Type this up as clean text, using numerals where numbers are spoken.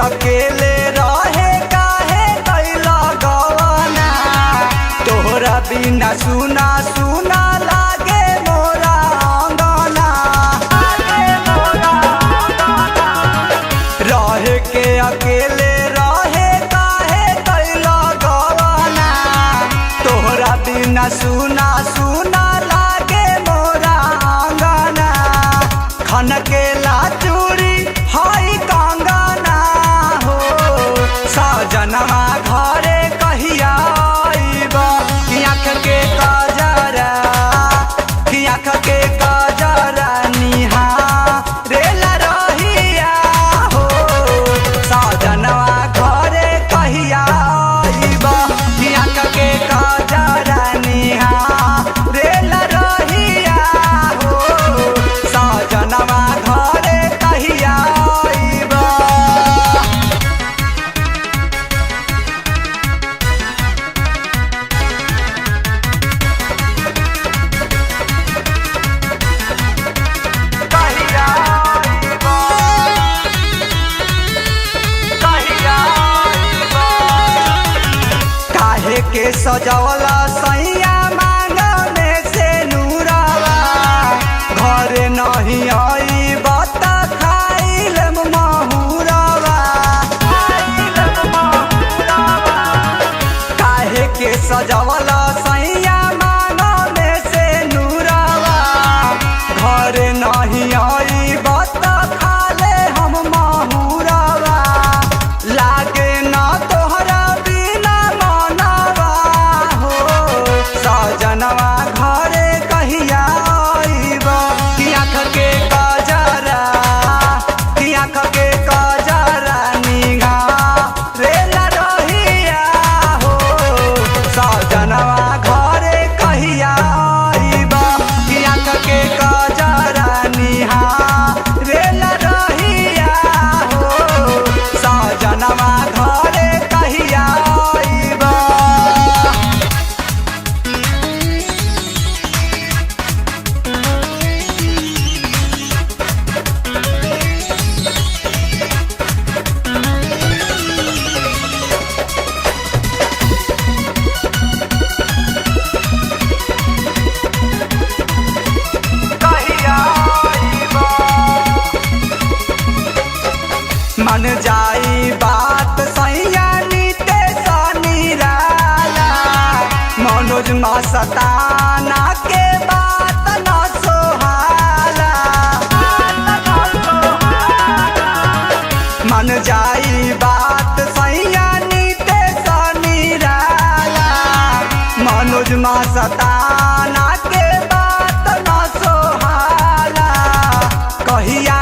अकेले रहे काहे कैला गवाना। तोहरा बिना सुना सुना लागे मोरा अंगना। रहे के अकेले रहे काहे कैला गवाना। तोहरा बिना सुना सुना लागे मोरा अंगना। खनकेला चूड़ी हाई कंगना हो। सजनवा घरे कहिया आइबा। कि आँख के कजरा कि आँख के कजरा निहारेला रहिया हो। सजनवा घरे कहिया आइबा। कि आँख के कजरा निहारेला रहिया हो। सजनवा घरे कहिया आइबा। कहिया आइबा। कहिया आइबा। काहे के सजवला सैया मांग में से नूरावा। घरे नहीं आइबा त खाइल महुरावा। काहे के सजवला सैया मांग में से नूरावा। घरे नहीं आइबा त खाले हम महुरावा। लागे ना तोहरा बिना मनवा हो। सजनवा घरे कहिया आइबा। कि आँख के कजरा कि आँख के कजरा निहारेला रहिया हो। सजनवा घरे कहिया आइबा। कि आँख के कजरा निहारेला रहिया हो। सजनवा घरे कहिया आइबा। कहिया आइबा। मन जाई बात सैया नीते सनिराला। मनोज मस्ताना के बात न सोहाला। मन जाई बात सैया नीते सनिराला। मनोज मस्ताना के बात न सोहाला। कहिया